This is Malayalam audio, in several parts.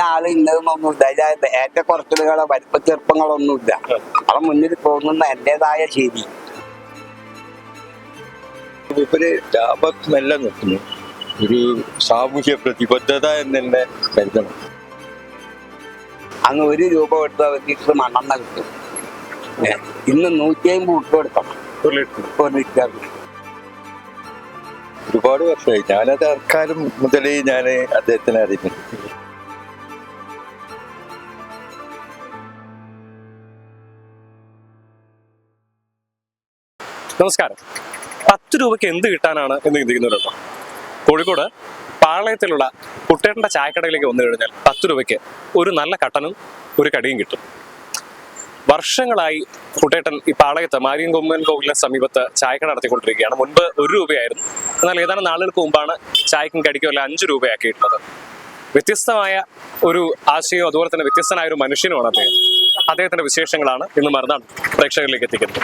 ആള് ഇന്നതൊന്നുമില്ല. അതിൽ ഏറ്റക്കുറച്ചിലുകളോ വലിപ്പ ചെറുപ്പങ്ങളൊന്നുമില്ല. അവൻ മുന്നിൽ പോകുന്ന എന്റേതായ ശരി. ഒരു ലാഭമല്ല നോക്കുന്നു, ഒരു സാമൂഹ്യ പ്രതിബദ്ധത എന്ന് തന്നെ കരുതണം. അന്ന് 1 രൂപ കൊടുത്ത് അവർക്ക് മണ്ണെണ്ണ കിട്ടും. ഇന്ന് 150 ഉപ്പ് കൊടുക്കണം ഒരു ലിറ്ററിന്. ഒരുപാട് വർഷമായി ഞാനത് അക്കാലം മുതലേ ഞാൻ അദ്ദേഹത്തിനെ അറിയുന്നുണ്ട്. നമസ്കാരം. 10 രൂപയ്ക്ക് എന്ത് കിട്ടാനാണ് എന്ന് ചിന്തിക്കുന്നവരുണ്ടോ? കോഴിക്കോട് പാളയത്തിലുള്ള കുട്ടേട്ടൻ്റെ ചായക്കടയിലേക്ക് വന്നു കഴിഞ്ഞാൽ 10 രൂപയ്ക്ക് ഒരു നല്ല കട്ടനും ഒരു കടിയും കിട്ടും. വർഷങ്ങളായി കുട്ടേട്ടൻ ഈ പാളയത്ത് മാരിയംകൊമ്മൻ കോവിലിന് സമീപത്ത് ചായക്കട നടത്തിക്കൊണ്ടിരിക്കുകയാണ്. മുൻപ് 1 രൂപയായിരുന്നു. എന്നാൽ ഏതാനും നാളുകൾക്ക് മുമ്പാണ് ചായക്കും കടിക്കും അല്ല 5 രൂപയാക്കിയിട്ടുള്ളത്. വ്യത്യസ്തമായ ഒരു ആശയവും അതുപോലെ തന്നെ വ്യത്യസ്തനായ ഒരു മനുഷ്യനുമാണ് അദ്ദേഹം. അദ്ദേഹത്തിന്റെ വിശേഷങ്ങളാണ് ഇന്ന് മറുനാട് പ്രേക്ഷകരിലേക്ക് എത്തിക്കുന്നത്.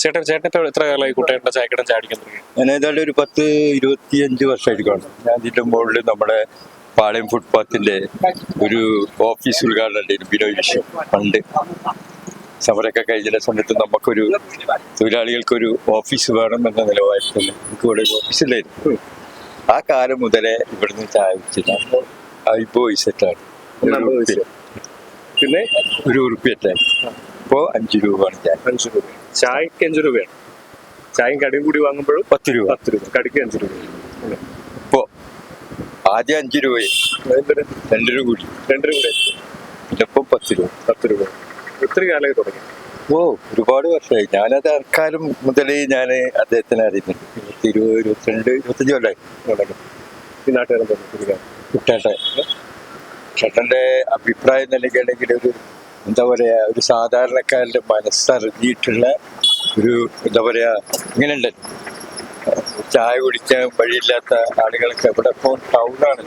ചേട്ടൻ എത്ര കാലമായി കുട്ടേട്ടൻ്റെ ചായക്കട ചാടിക്കാൻ തുടങ്ങി? ഞാൻ ഏതാണ്ട് ഒരു 10-25 വർഷമായിരിക്കും. ഞാൻ ഇതിന്റെ മുകളിൽ നമ്മുടെ പാളയം ഫുട്പാത്തിന്റെ ഒരു ഓഫീസ് ഉദ്ഘാടനം ഉണ്ടായിരുന്നു. ബിനോയ് വിശ്വം പണ്ട് സമരമൊക്കെ കഴിഞ്ഞ സമയത്ത് നമുക്കൊരു തൊഴിലാളികൾക്കൊരു ഓഫീസ് വേണം എന്ന നിലവാരത്തിൽ നമുക്ക് ഇവിടെ ഓഫീസിലായിരുന്നു. ആ കാലം മുതലേ ഇവിടുന്ന് ചായ കുടിച്ചില്ല. ബോയ് സെറ്റാണ്. പിന്നെ 1 ഉറുപ്പിയറ്റായി. ഇപ്പോൾ 5 രൂപയാണ് ചായ. 5 രൂപ. ചായക്ക് 5 രൂപയാണ്. ചായയും കടിയും കൂടി വാങ്ങുമ്പോഴും 10 രൂപ. കടിക്ക് 5 രൂപ. ഇപ്പോ ആദ്യം 5 രൂപയും 2 രൂപ കൂടി. 2 രൂപ. ഇപ്പൊ 10 രൂപ. 10 രൂപ. എത്ര കാലമായി തുടങ്ങി? ഒരുപാട് വർഷമായി. ഞാനത് അക്കാലം മുതലേ ഞാൻ അദ്ദേഹത്തിനെ അറിയുന്നുണ്ട്. 20-22-25 കൊല്ലായി. ഈ നാട്ടുകാരൻ ചേട്ടന്റെ അഭിപ്രായം നൽകണമെങ്കിൽ ഒരു എന്താ പറയാ, ഒരു സാധാരണക്കാരന്റെ മനസ്സറിഞ്ഞിട്ടുള്ള ഒരു എന്താ പറയാ, ഇങ്ങനെയുണ്ട്. ചായ കുടിക്കാൻ വഴിയില്ലാത്ത ആളുകളൊക്കെ ഇവിടെ ഇപ്പോൾ ടൗണാണ്.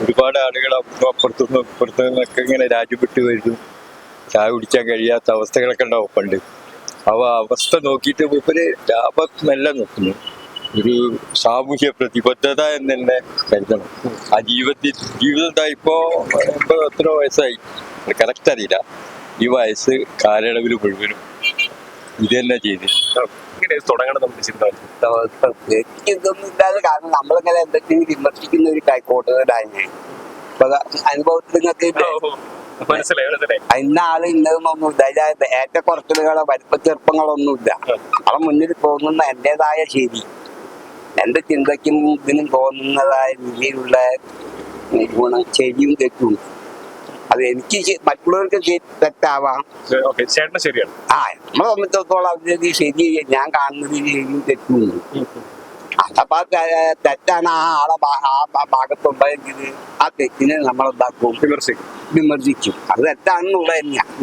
ഒരുപാട് ആളുകൾ അപ്പുറത്തുനിന്നും ഇപ്പുറത്തുനിന്നൊക്കെ ഇങ്ങനെ രാജ്യം വിട്ടു വരുന്നു. ചായ കുടിക്കാൻ കഴിയാത്ത അവസ്ഥകളൊക്കെ ഉണ്ടാവും പണ്ട്. അവസ്ഥ നോക്കിയിട്ട് ഒരു ലാഭമല്ല നോക്കുന്നു, ഒരു സാമൂഹ്യ പ്രതിബദ്ധത എന്ന് തന്നെ കരുതണം. ആ ജീവിതം ഇപ്പോ എത്ര വയസ്സായി കറക്റ്റ് അറിയില്ല. ഈ വയസ്സ് കാലയളവിൽ മുഴുവനും ഇത് തന്നെ ഇതൊന്നും ഇല്ലാതെ. കാരണം നമ്മളിങ്ങനെ എന്തൊക്കെയും വിമർശിക്കുന്ന ഒരു കൂടുതലായി അനുഭവത്തിൽ നിങ്ങൾക്ക് ഇന്ന ആള് ഇന്നതൊന്നുമില്ല. അതിൽ ഏറ്റക്കുറച്ചിലുകളോ വലിപ്പ ചെറുപ്പങ്ങളൊന്നുമില്ല. അവൻ മുന്നിൽ പോകുന്ന എന്റേതായ ശരി, എന്റെ ചിന്തയ്ക്കും ഇതിനും തോന്നുന്നതായ രീതിയിലുള്ള ഗുണം ശരിയും തെറ്റും. അത് എനിക്ക് മറ്റുള്ളവർക്ക് തെറ്റാവാം. ശരിയാണ്. നമ്മളെ സംബന്ധിച്ചിടത്തോളം അതിന് ശരി ഞാൻ കാണുന്നത് ശരിയും തെറ്റുണ്ട്. അതപ്പോ തെറ്റാണ് ആ ആളെ ആ ഭാഗത്തുണ്ടായെങ്കിൽ ആ തെറ്റിനെ നമ്മളെന്താക്കും, വിമർശിക്കും. അത് തെറ്റാണെന്നുള്ളത് തന്നെയാണ്.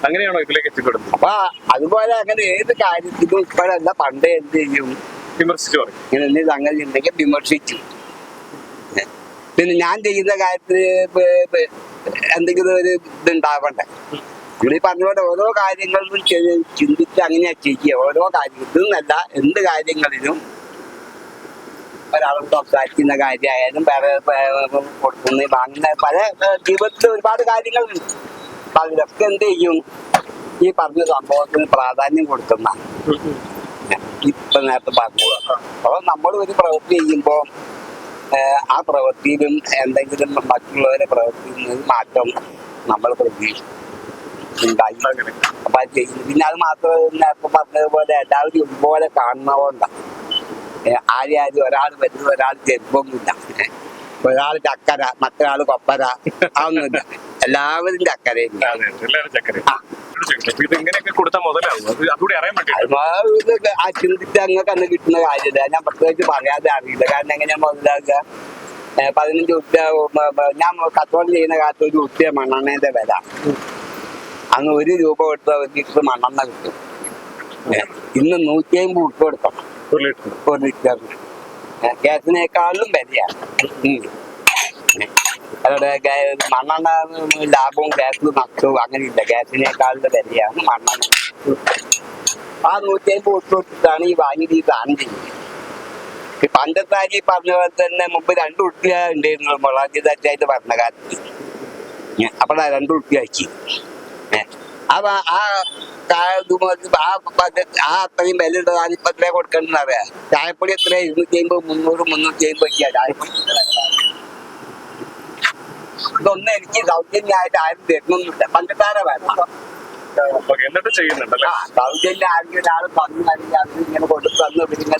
അങ്ങനെയാണോ ഇതിലേക്ക് എത്തിപ്പെടുന്നത്? അപ്പൊ അതുപോലെ അങ്ങനെ ഏത് കാര്യത്തിലും ഇപ്പോഴല്ല പണ്ടേ എന്ത് ചെയ്യും, വിമർശിച്ചു പറയും. ഇങ്ങനെ സംഗതി ഉണ്ടെങ്കിൽ വിമർശിച്ചു. പിന്നെ ഞാൻ ചെയ്യുന്ന കാര്യത്തിന് എന്തെങ്കിലും ഒരു ഇതുണ്ടാവണ്ടേ. ഇവിടെ പറഞ്ഞ പോലെ ഓരോ കാര്യങ്ങളിലും ചിന്തിച്ച് അങ്ങനെയാ ചെയ്യുക. ഓരോ കാര്യങ്ങൾ ഇതെന്നല്ല, എന്ത് കാര്യങ്ങളിലും ഒരാളോട് സംസാരിക്കുന്ന കാര്യമായാലും വേറെ കൊടുക്കുന്ന വാങ്ങുന്ന പല ജീവിതത്തിൽ ഒരുപാട് കാര്യങ്ങളുണ്ട്. അപ്പൊ അതിലൊക്കെ എന്ത് ചെയ്യും, ഈ പറഞ്ഞ സംഭവത്തിന് പ്രാധാന്യം കൊടുക്കുന്ന ഇപ്പൊ നേരത്തെ പറഞ്ഞത്. അപ്പൊ നമ്മൾ ഒരു പ്രവൃത്തി ചെയ്യുമ്പോൾ ആ പ്രവൃത്തിയിലും എന്തെങ്കിലും മറ്റുള്ളവരെ പ്രവൃത്തിയിൽ മാറ്റം നമ്മൾ പ്രതീക്ഷിക്കുണ്ടായി. അപ്പൊ അത് ചെയ്യുന്നു. പിന്നെ അത് മാത്രമല്ല, നേരത്തെ പറഞ്ഞതുപോലെ എല്ലാവരും ഒരുപോലെ കാണുന്നതുകൊണ്ടാണ്. ആരും ഒരാൾ വരുന്നത് ഒരാൾ ചെറുപ്പമൊന്നുമില്ല. ഒരാൾ ചക്കര മറ്റൊരാൾ കൊപ്പര, അതൊന്നുമില്ല. എല്ലാവരും ചക്കര തന്നെയാ. അതെ എല്ലാവരും ചക്കര. ഇത് ഇങ്ങനെയൊക്കെ കൊടുത്താൽ മുതലാവും, അത് അതുകൂടി അറിയാൻ വേണ്ടി. ആ ചിന്തിച്ച് അങ്ങക്ക് അന്ന് കിട്ടുന്ന കാര്യമില്ല. ഞാൻ പ്രത്യേകിച്ച് പറയാതെ അറിയില്ല. കാരണം എങ്ങനെയാ മുതലാക്കുക? 15 ഉറുപ്പ്യ ഞാൻ കച്ചവടം ചെയ്യുന്ന കാലത്ത് 1 ഉറുപ്പ്യ മണ്ണെണ്ണയുടെ വില. അന്ന് 1 രൂപ കൊടുത്ത 1 ലിറ്റർ മണ്ണെണ്ണ കിട്ടും. ഇന്ന് 150 ഉറുപ്പ്യ കൊടുക്കണം 1 ലിറ്ററിന്. ഗ്യാസിനേക്കാളും വിലയാണ്. അതോടെ മണ്ണെണ്ണ ലാഭവും ഗ്യാസ് നഷ്ടവും അങ്ങനെയില്ല. ഗ്യാസിനേക്കാളുടെ വിലയാണ് മണ്ണെണ്ണ. ആ 150 ഉറുപ്പ്യ കൊടുത്തിട്ടാണ് ഈ വാങ്ങിയിട്ട് ഈ സാധനം ചെയ്യുന്നത്. ഈ പഞ്ചസാരി പറഞ്ഞ പോലെ തന്നെ മുമ്പ് 2 ഉറുപ്പ്യ ഉണ്ടായിരുന്നു മുളകിതായിട്ട് പറഞ്ഞ കാലത്ത്. അപ്പോൾ 2 ഉറുപ്പ്യ ആക്കി. അപ്പൊ ആ അത്രയും വില ഉണ്ടതാണ് ഇപ്പൊ എത്രയാ കൊടുക്കണ്ടെന്ന് അറിയാം. ചായപ്പൊടി എത്രയാ 250, 300, 350 ഒക്കെയാ ചായപ്പൊടി. ഇതൊന്നും എനിക്ക് സൗജന്യമായിട്ട് ആരും തരുന്നൊന്നുമില്ല. പഞ്ചസാര വേണം. എന്നിട്ട് ചെയ്യുന്നുണ്ടല്ലേ? സൗജന്യം ആരെങ്കിലും ഒരാൾ തന്നു അല്ലെങ്കിൽ അത് ഇങ്ങനെ കൊടുത്തു തന്നു പിന്നെ